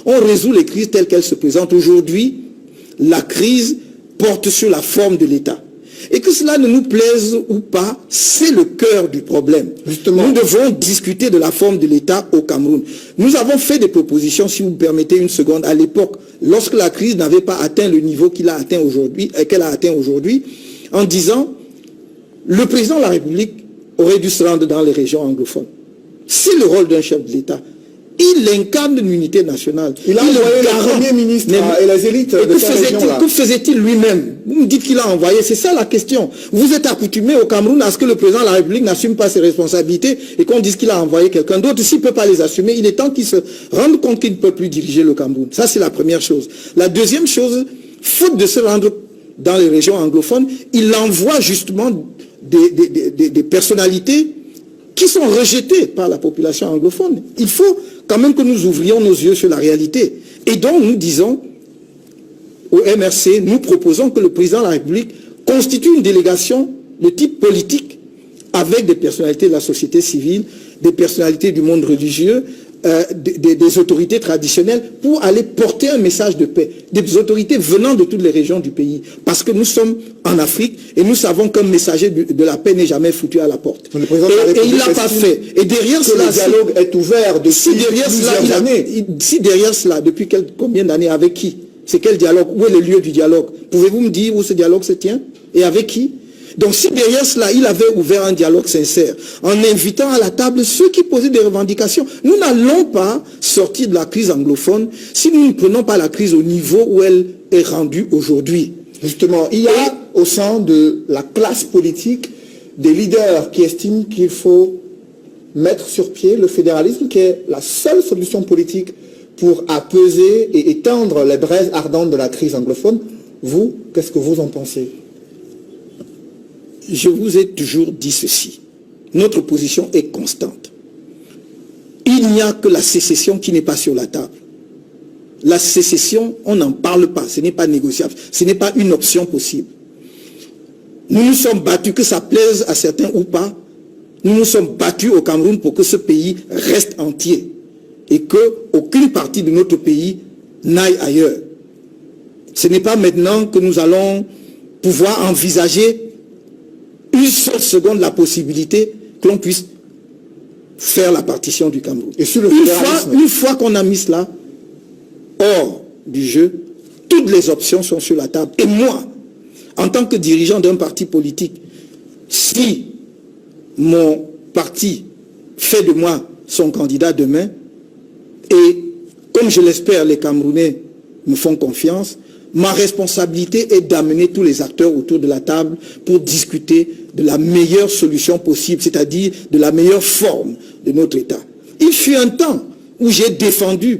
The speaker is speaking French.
on résout les crises telles qu'elles se présentent. Aujourd'hui, la crise porte sur la forme de l'État. Et que cela ne nous plaise ou pas, c'est le cœur du problème. Justement, nous devons discuter de la forme de l'État au Cameroun. Nous avons fait des propositions, si vous me permettez une seconde, à l'époque, lorsque la crise n'avait pas atteint le niveau qu'elle a atteint aujourd'hui, en disant, le président de la République aurait dû se rendre dans les régions anglophones. C'est le rôle d'un chef de l'État. Il incarne l'unité nationale. Il a envoyé le Premier ministre et les élites de cette région-là. Que faisait-il lui-même? Vous me dites qu'il a envoyé, c'est ça la question. Vous êtes accoutumé au Cameroun à ce que le président de la République n'assume pas ses responsabilités et qu'on dise qu'il a envoyé quelqu'un d'autre. S'il ne peut pas les assumer, il est temps qu'il se rende compte qu'il ne peut plus diriger le Cameroun. Ça, c'est la première chose. La deuxième chose, faute de se rendre dans les régions anglophones, il envoie justement des personnalités qui sont rejetées par la population anglophone. Il faut quand même que nous ouvrions nos yeux sur la réalité. Et donc nous disons, au MRC, nous proposons que le président de la République constitue une délégation de type politique avec des personnalités de la société civile, des personnalités du monde religieux, des autorités traditionnelles pour aller porter un message de paix, des autorités venant de toutes les régions du pays, parce que nous sommes en Afrique et nous savons qu'un messager de la paix n'est jamais foutu à la porte. Et il ne l'a pas fait. Et derrière cela, le dialogue est ouvert depuis plusieurs années. Si derrière cela, depuis combien d'années, avec qui? C'est quel dialogue? Où est le lieu du dialogue? Pouvez-vous me dire où ce dialogue se tient? Et avec qui? Donc si derrière cela, il avait ouvert un dialogue sincère, en invitant à la table ceux qui posaient des revendications, nous n'allons pas sortir de la crise anglophone si nous ne prenons pas la crise au niveau où elle est rendue aujourd'hui. Justement, il y a au sein de la classe politique des leaders qui estiment qu'il faut mettre sur pied le fédéralisme, qui est la seule solution politique pour apaiser et éteindre les braises ardentes de la crise anglophone. Vous, qu'est-ce que vous en pensez? Je vous ai toujours dit ceci. Notre position est constante. Il n'y a que la sécession qui n'est pas sur la table. La sécession, on n'en parle pas. Ce n'est pas négociable. Ce n'est pas une option possible. Nous nous sommes battus, que ça plaise à certains ou pas, nous nous sommes battus au Cameroun pour que ce pays reste entier et qu'aucune partie de notre pays n'aille ailleurs. Ce n'est pas maintenant que nous allons pouvoir envisager une seule seconde la possibilité que l'on puisse faire la partition du Cameroun. Et sur le une fois qu'on a mis cela hors du jeu, toutes les options sont sur la table. Et moi, en tant que dirigeant d'un parti politique, si mon parti fait de moi son candidat demain, et comme je l'espère, les Camerounais me font confiance, ma responsabilité est d'amener tous les acteurs autour de la table pour discuter de la meilleure solution possible, c'est-à-dire de la meilleure forme de notre État. Il fut un temps où j'ai défendu